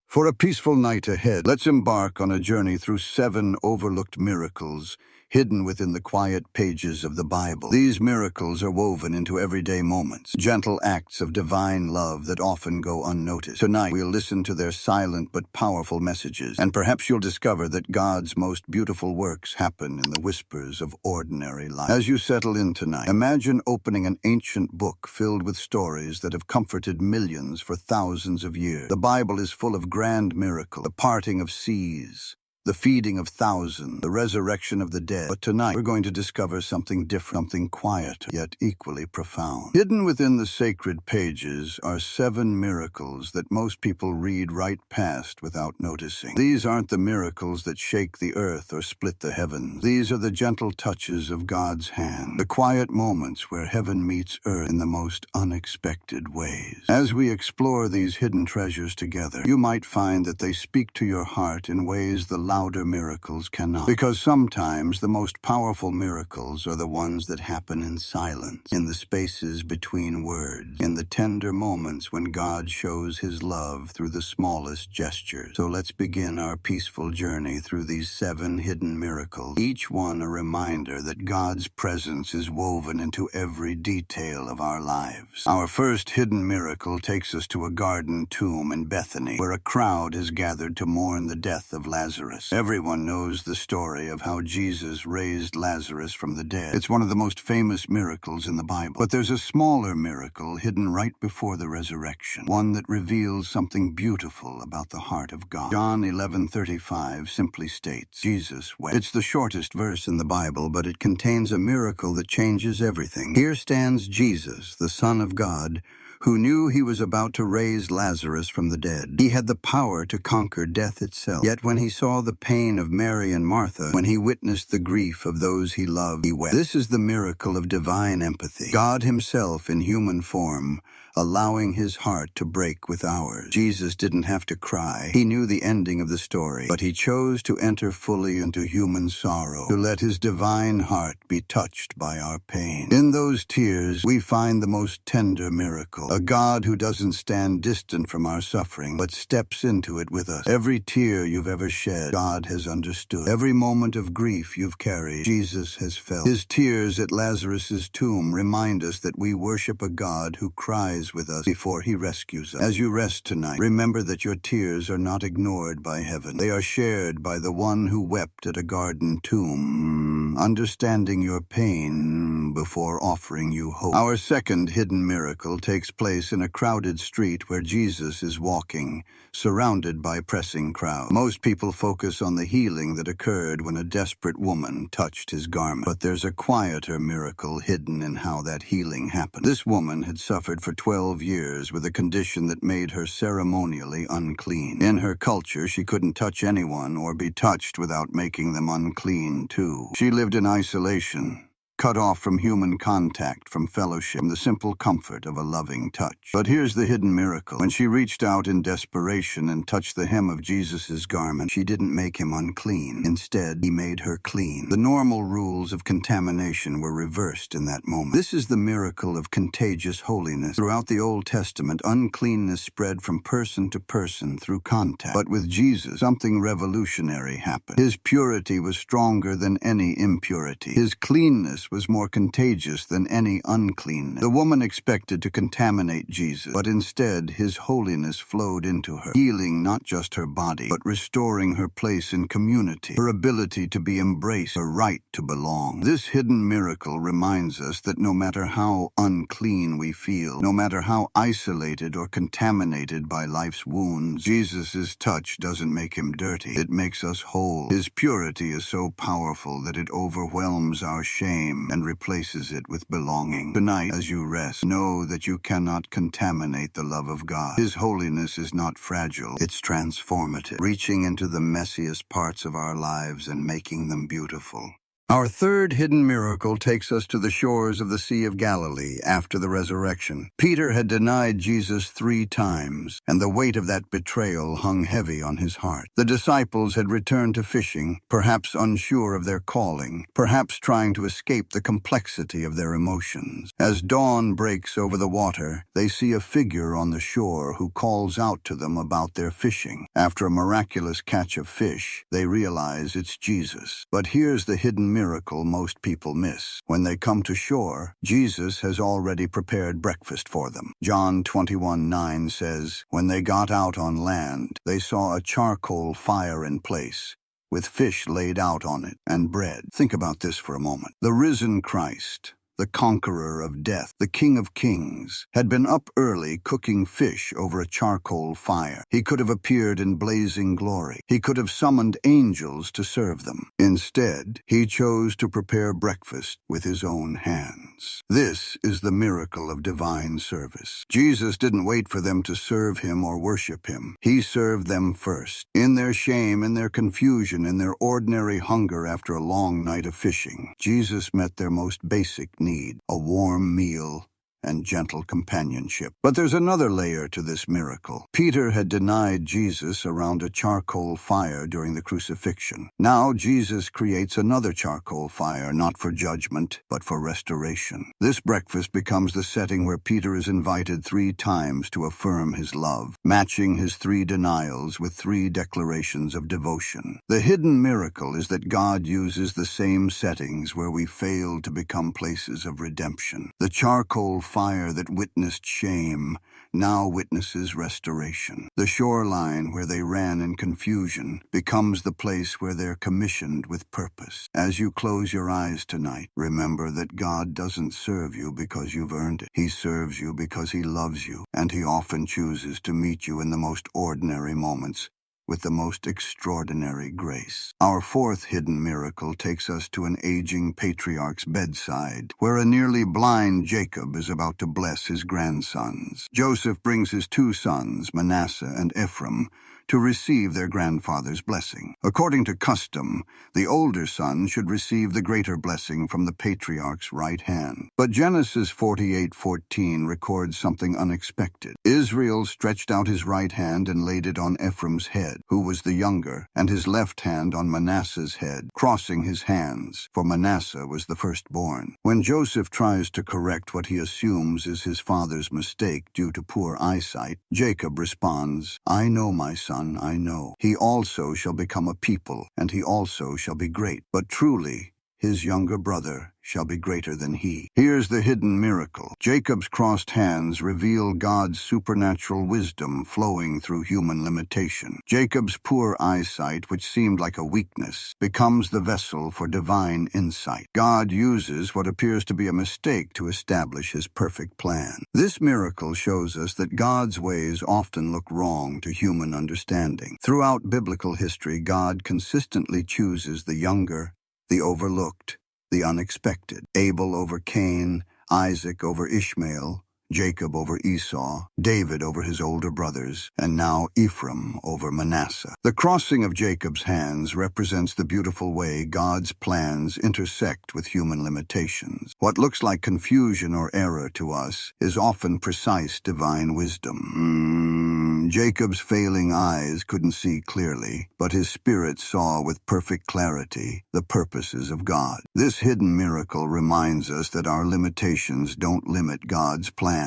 For a peaceful night ahead, let's embark on a journey through 7 overlooked miracles hidden within the quiet pages of the Bible. These miracles are woven into everyday moments, gentle acts of divine love that often go unnoticed. Tonight, we'll listen to their silent but powerful messages, and perhaps you'll discover that God's most beautiful works happen in the whispers of ordinary life. As you settle in tonight, imagine opening an ancient book filled with stories that have comforted millions for thousands of years. The Bible is full of grand miracles, the parting of seas, the feeding of thousands, the resurrection of the dead. But tonight, we're going to discover something different, something quieter, yet equally profound. Hidden within the sacred pages are 7 miracles that most people read right past without noticing. These aren't the miracles that shake the earth or split the heavens. These are the gentle touches of God's hand, the quiet moments where heaven meets earth in the most unexpected ways. As we explore these hidden treasures together, you might find that they speak to your heart in ways the louder miracles cannot. Because sometimes the most powerful miracles are the ones that happen in silence, in the spaces between words, in the tender moments when God shows his love through the smallest gestures. So let's begin our peaceful journey through these 7 hidden miracles, each one a reminder that God's presence is woven into every detail of our lives. Our first hidden miracle takes us to a garden tomb in Bethany, where a crowd has gathered to mourn the death of Lazarus. Everyone knows the story of how Jesus raised Lazarus from the dead. It's one of the most famous miracles in the Bible. But there's a smaller miracle hidden right before the resurrection, one that reveals something beautiful about the heart of God. John 11:35 simply states, Jesus wept. It's the shortest verse in the Bible, but it contains a miracle that changes everything. Here stands Jesus, the Son of God, who knew he was about to raise Lazarus from the dead. He had the power to conquer death itself. Yet when he saw the pain of Mary and Martha, when he witnessed the grief of those he loved, he wept. This is the miracle of divine empathy. God himself in human form, allowing his heart to break with ours. Jesus didn't have to cry. He knew the ending of the story, but he chose to enter fully into human sorrow, to let his divine heart be touched by our pain. In those tears, we find the most tender miracle, a God who doesn't stand distant from our suffering, but steps into it with us. Every tear you've ever shed, God has understood. Every moment of grief you've carried, Jesus has felt. His tears at Lazarus's tomb remind us that we worship a God who cries with us before he rescues us. As you rest tonight, remember that your tears are not ignored by heaven. They are shared by the one who wept at a garden tomb, understanding your pain before offering you hope. Our second hidden miracle takes place in a crowded street where Jesus is walking, surrounded by pressing crowds. Most people focus on the healing that occurred when a desperate woman touched his garment. But there's a quieter miracle hidden in how that healing happened. This woman had suffered for 12 years with a condition that made her ceremonially unclean. In her culture, she couldn't touch anyone or be touched without making them unclean too. She lived in isolation, cut off from human contact, from fellowship, from the simple comfort of a loving touch. But here's the hidden miracle. When she reached out in desperation and touched the hem of Jesus' garment, she didn't make him unclean. Instead, he made her clean. The normal rules of contamination were reversed in that moment. This is the miracle of contagious holiness. Throughout the Old Testament, uncleanness spread from person to person through contact. But with Jesus, something revolutionary happened. His purity was stronger than any impurity. His cleanness was more contagious than any uncleanness. The woman expected to contaminate Jesus, but instead his holiness flowed into her, healing not just her body, but restoring her place in community, her ability to be embraced, her right to belong. This hidden miracle reminds us that no matter how unclean we feel, no matter how isolated or contaminated by life's wounds, Jesus' touch doesn't make him dirty. It makes us whole. His purity is so powerful that it overwhelms our shame and replaces it with belonging. Tonight, as you rest, know that you cannot contaminate the love of God. His holiness is not fragile, it's transformative, reaching into the messiest parts of our lives and making them beautiful. Our third hidden miracle takes us to the shores of the Sea of Galilee after the resurrection. Peter had denied Jesus 3 times, and the weight of that betrayal hung heavy on his heart. The disciples had returned to fishing, perhaps unsure of their calling, perhaps trying to escape the complexity of their emotions. As dawn breaks over the water, they see a figure on the shore who calls out to them about their fishing. After a miraculous catch of fish, they realize it's Jesus. But here's the hidden miracle most people miss. When they come to shore, Jesus has already prepared breakfast for them. John 21:9 says, "When they got out on land, they saw a charcoal fire in place, with fish laid out on it and bread." Think about this for a moment. The risen Christ, the conqueror of death, the King of Kings, had been up early cooking fish over a charcoal fire. He could have appeared in blazing glory. He could have summoned angels to serve them. Instead, he chose to prepare breakfast with his own hands. This is the miracle of divine service. Jesus didn't wait for them to serve him or worship him. He served them first. In their shame, in their confusion, in their ordinary hunger after a long night of fishing, Jesus met their most basic need, a warm meal and gentle companionship. But there's another layer to this miracle. Peter had denied Jesus around a charcoal fire during the crucifixion. Now Jesus creates another charcoal fire, not for judgment, but for restoration. This breakfast becomes the setting where Peter is invited 3 times to affirm his love, matching his 3 denials with 3 declarations of devotion. The hidden miracle is that God uses the same settings where we failed to become places of redemption. The charcoal fire that witnessed shame now witnesses restoration. The shoreline where they ran in confusion becomes the place where they're commissioned with purpose. As you close your eyes tonight, remember that God doesn't serve you because you've earned it. He serves you because he loves you, and he often chooses to meet you in the most ordinary moments with the most extraordinary grace. Our fourth hidden miracle takes us to an aging patriarch's bedside, where a nearly blind Jacob is about to bless his grandsons. Joseph brings his 2 sons, Manasseh and Ephraim, to receive their grandfather's blessing. According to custom, the older son should receive the greater blessing from the patriarch's right hand. But Genesis 48:14 records something unexpected. Israel stretched out his right hand and laid it on Ephraim's head, who was the younger, and his left hand on Manasseh's head, crossing his hands, for Manasseh was the firstborn. When Joseph tries to correct what he assumes is his father's mistake due to poor eyesight, Jacob responds, "I know, my son, I know. He also shall become a people, and he also shall be great. But truly, his younger brother shall be greater than he." Here's the hidden miracle. Jacob's crossed hands reveal God's supernatural wisdom flowing through human limitation. Jacob's poor eyesight, which seemed like a weakness, becomes the vessel for divine insight. God uses what appears to be a mistake to establish his perfect plan. This miracle shows us that God's ways often look wrong to human understanding. Throughout biblical history, God consistently chooses the younger, the overlooked, the unexpected. Abel over Cain, Isaac over Ishmael, Jacob over Esau, David over his older brothers, and now Ephraim over Manasseh. The crossing of Jacob's hands represents the beautiful way God's plans intersect with human limitations. What looks like confusion or error to us is often precise divine wisdom. Jacob's failing eyes couldn't see clearly, but his spirit saw with perfect clarity the purposes of God. This hidden miracle reminds us that our limitations don't limit God's plans.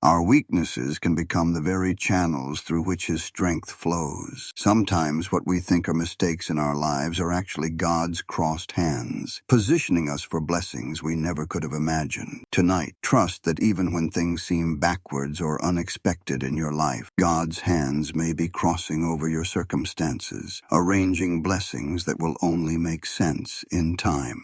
Our weaknesses can become the very channels through which his strength flows. Sometimes what we think are mistakes in our lives are actually God's crossed hands, positioning us for blessings we never could have imagined. Tonight, trust that even when things seem backwards or unexpected in your life, God's hands may be crossing over your circumstances, arranging blessings that will only make sense in time.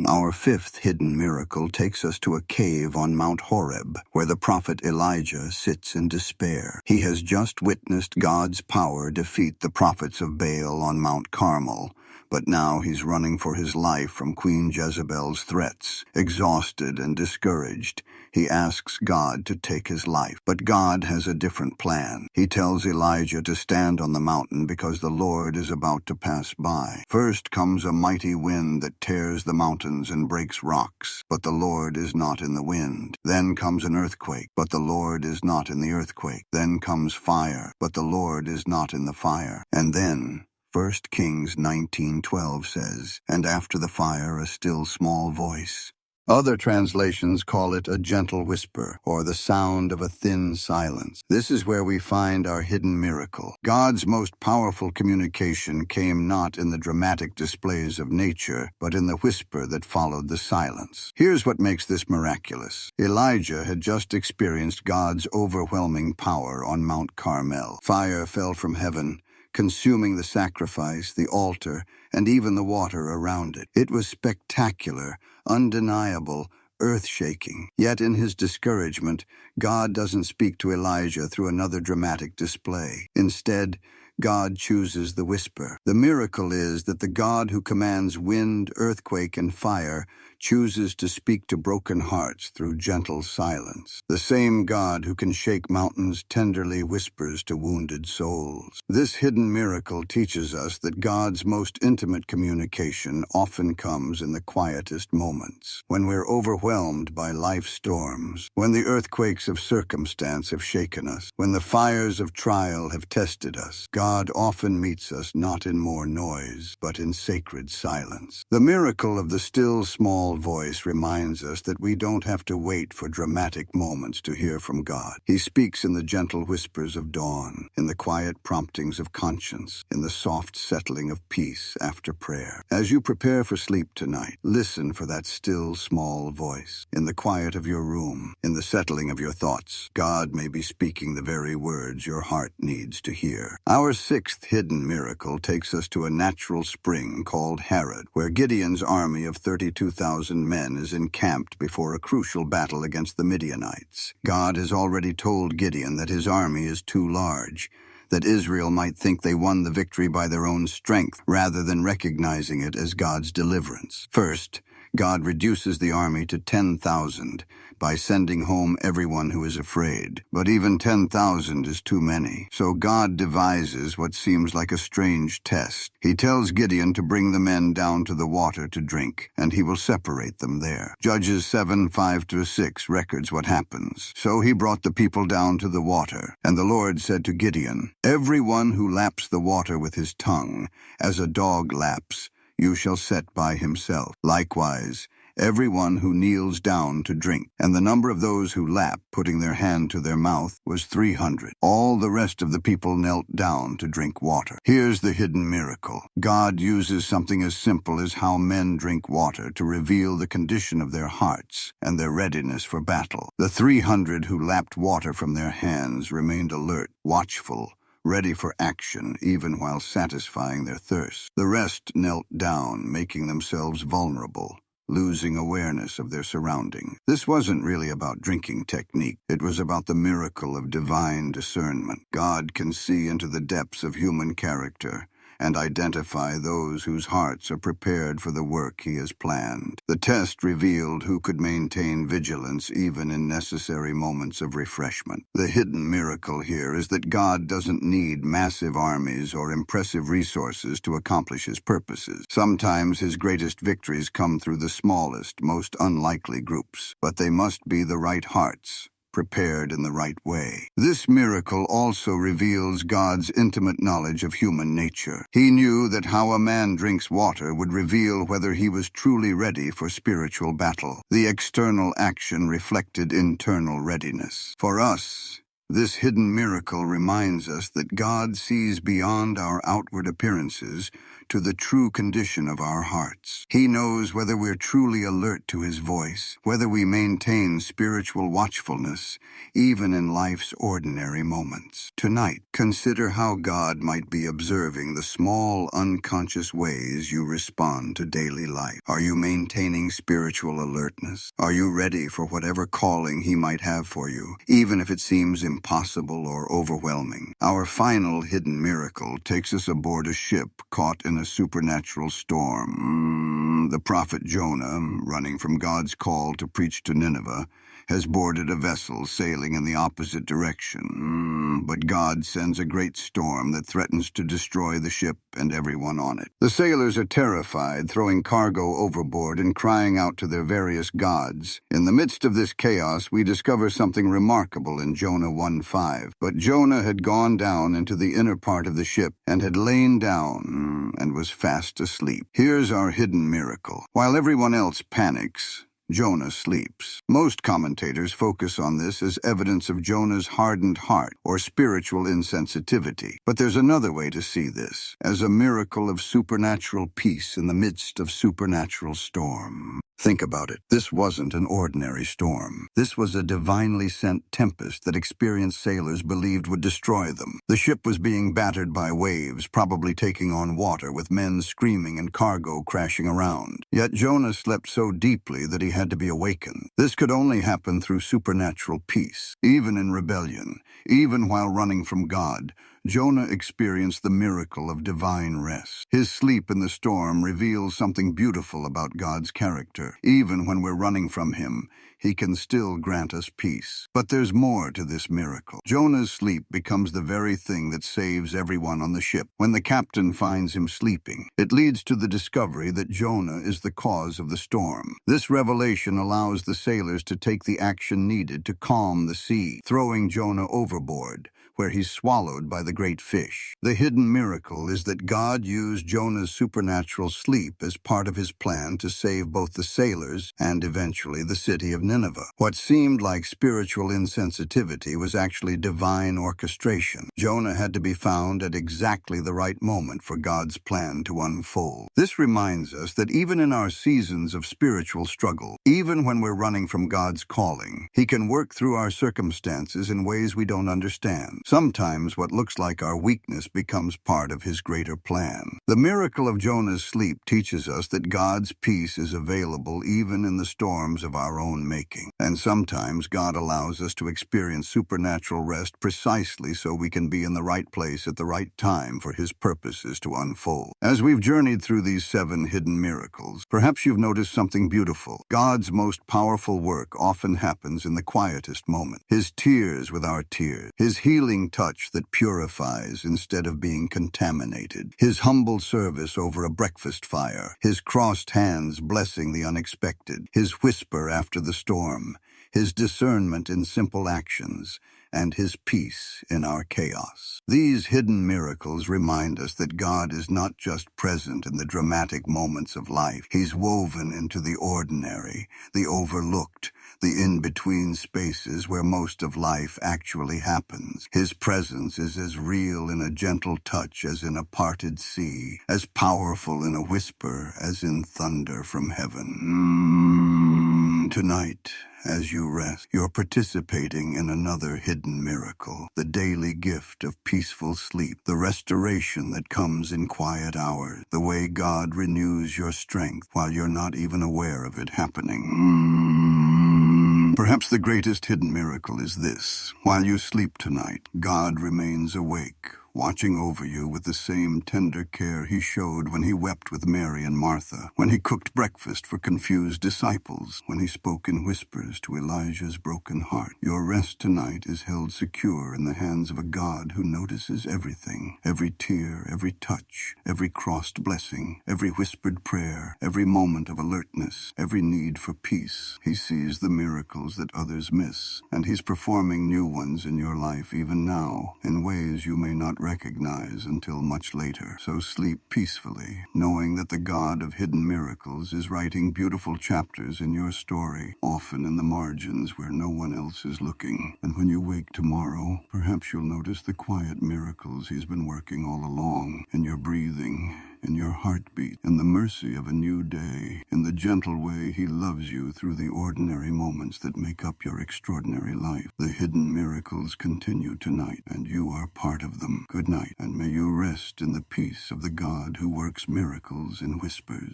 Our fifth hidden miracle takes us to a cave on Mount Horeb, where the prophet Elijah sits in despair. He has just witnessed God's power defeat the prophets of Baal on Mount Carmel, But now he's running for his life from Queen Jezebel's threats. Exhausted and discouraged, he asks God to take his life. But God has a different plan. He tells Elijah to stand on the mountain because the Lord is about to pass by. First comes a mighty wind that tears the mountains and breaks rocks, but the Lord is not in the wind. Then comes an earthquake, but the Lord is not in the earthquake. Then comes fire, but the Lord is not in the fire. And then 1 Kings 19:12 says, "And after the fire a still small voice." Other translations call it a gentle whisper, or the sound of a thin silence. This is where we find our hidden miracle. God's most powerful communication came not in the dramatic displays of nature, but in the whisper that followed the silence. Here's what makes this miraculous. Elijah had just experienced God's overwhelming power on Mount Carmel. Fire fell from heaven, consuming the sacrifice, the altar, and even the water around it. It was spectacular, undeniable, earth-shaking. Yet in his discouragement, God doesn't speak to Elijah through another dramatic display. Instead, God chooses the whisper. The miracle is that the God who commands wind, earthquake, and fire chooses to speak to broken hearts through gentle silence. The same God who can shake mountains tenderly whispers to wounded souls. This hidden miracle teaches us that God's most intimate communication often comes in the quietest moments. When we're overwhelmed by life's storms, when the earthquakes of circumstance have shaken us, when the fires of trial have tested us, God often meets us not in more noise, but in sacred silence. The miracle of the still small voice reminds us that we don't have to wait for dramatic moments to hear from God. He speaks in the gentle whispers of dawn, in the quiet promptings of conscience, in the soft settling of peace after prayer. As you prepare for sleep tonight, listen for that still small voice. In the quiet of your room, in the settling of your thoughts, God may be speaking the very words your heart needs to hear. Our sixth hidden miracle takes us to a natural spring called Harod, where Gideon's army of 32,000 men is encamped before a crucial battle against the Midianites. God has already told Gideon that his army is too large, that Israel might think they won the victory by their own strength rather than recognizing it as God's deliverance. First, God reduces the army to 10,000 by sending home everyone who is afraid. But even 10,000 is too many. So God devises what seems like a strange test. He tells Gideon to bring the men down to the water to drink, and he will separate them there. Judges 7:5-6 records what happens. So he brought the people down to the water, and the Lord said to Gideon, "Everyone who laps the water with his tongue, as a dog laps, you shall set by himself. Likewise, everyone who kneels down to drink." And the number of those who lapped, putting their hand to their mouth, was 300. All the rest of the people knelt down to drink water. Here's the hidden miracle. God uses something as simple as how men drink water to reveal the condition of their hearts and their readiness for battle. The 300 who lapped water from their hands remained alert, watchful, ready for action even while satisfying their thirst. The rest knelt down, making themselves vulnerable, losing awareness of their surroundings. This wasn't really about drinking technique. It was about the miracle of divine discernment. God can see into the depths of human character and identify those whose hearts are prepared for the work he has planned. The test revealed who could maintain vigilance even in necessary moments of refreshment. The hidden miracle here is that God doesn't need massive armies or impressive resources to accomplish his purposes. Sometimes his greatest victories come through the smallest, most unlikely groups, but they must be the right hearts, prepared in the right way. This miracle also reveals God's intimate knowledge of human nature. He knew that how a man drinks water would reveal whether he was truly ready for spiritual battle. The external action reflected internal readiness. For us, this hidden miracle reminds us that God sees beyond our outward appearances to the true condition of our hearts. He knows whether we're truly alert to his voice, whether we maintain spiritual watchfulness, even in life's ordinary moments. Tonight, consider how God might be observing the small, unconscious ways you respond to daily life. Are you maintaining spiritual alertness? Are you ready for whatever calling he might have for you, even if it seems impossible or overwhelming? Our final hidden miracle takes us aboard a ship caught in a a supernatural storm. The prophet Jonah, running from God's call to preach to Nineveh, has boarded a vessel sailing in the opposite direction. But God sends a great storm that threatens to destroy the ship and everyone on it. The sailors are terrified, throwing cargo overboard and crying out to their various gods. In the midst of this chaos, we discover something remarkable in Jonah 1:5. But Jonah had gone down into the inner part of the ship and had lain down and was fast asleep. Here's our hidden miracle. While everyone else panics, Jonah sleeps. Most commentators focus on this as evidence of Jonah's hardened heart or spiritual insensitivity. But there's another way to see this, as a miracle of supernatural peace in the midst of supernatural storm. Think about it. This wasn't an ordinary storm. This was a divinely sent tempest that experienced sailors believed would destroy them. The ship was being battered by waves, probably taking on water, with men screaming and cargo crashing around. Yet Jonah slept so deeply that he had to be awakened. This could only happen through supernatural peace. Even in rebellion, even while running from God, Jonah experienced the miracle of divine rest. His sleep in the storm reveals something beautiful about God's character. Even when we're running from him, he can still grant us peace. But there's more to this miracle. Jonah's sleep becomes the very thing that saves everyone on the ship. When the captain finds him sleeping, it leads to the discovery that Jonah is the cause of the storm. This revelation allows the sailors to take the action needed to calm the sea, throwing Jonah overboard, where he's swallowed by the great fish. The hidden miracle is that God used Jonah's supernatural sleep as part of his plan to save both the sailors and eventually the city of Nineveh. What seemed like spiritual insensitivity was actually divine orchestration. Jonah had to be found at exactly the right moment for God's plan to unfold. This reminds us that even in our seasons of spiritual struggle, even when we're running from God's calling, he can work through our circumstances in ways we don't understand. Sometimes what looks like our weakness becomes part of his greater plan. The miracle of Jonah's sleep teaches us that God's peace is available even in the storms of our own making. And sometimes God allows us to experience supernatural rest precisely so we can be in the right place at the right time for his purposes to unfold. As we've journeyed through these 7 hidden miracles, perhaps you've noticed something beautiful. God's most powerful work often happens in the quietest moment. His tears with our tears, his healing touch that purifies instead of being contaminated, his humble service over a breakfast fire, his crossed hands blessing the unexpected, his whisper after the storm, his discernment in simple actions, and his peace in our chaos. These hidden miracles remind us that God is not just present in the dramatic moments of life. He's woven into the ordinary, the overlooked, the in-between spaces where most of life actually happens. His presence is as real in a gentle touch as in a parted sea, as powerful in a whisper as in thunder from heaven. Tonight, as you rest, you're participating in another hidden miracle, the daily gift of peaceful sleep, the restoration that comes in quiet hours, the way God renews your strength while you're not even aware of it happening. Perhaps the greatest hidden miracle is this. While you sleep tonight, God remains awake, watching over you with the same tender care he showed when he wept with Mary and Martha, when he cooked breakfast for confused disciples, when he spoke in whispers to Elijah's broken heart. Your rest tonight is held secure in the hands of a God who notices everything, every tear, every touch, every crossed blessing, every whispered prayer, every moment of alertness, every need for peace. He sees the miracles that others miss, and he's performing new ones in your life even now, in ways you may not recognize until much later. So sleep peacefully, knowing that the God of hidden miracles is writing beautiful chapters in your story, often in the margins where no one else is looking. And when you wake tomorrow, perhaps you'll notice the quiet miracles he's been working all along, in your breathing, in your heartbeat, in the mercy of a new day, in the gentle way he loves you through the ordinary moments that make up your extraordinary life. The hidden miracles continue tonight, and you are part of them. Good night, and may you rest in the peace of the God who works miracles in whispers.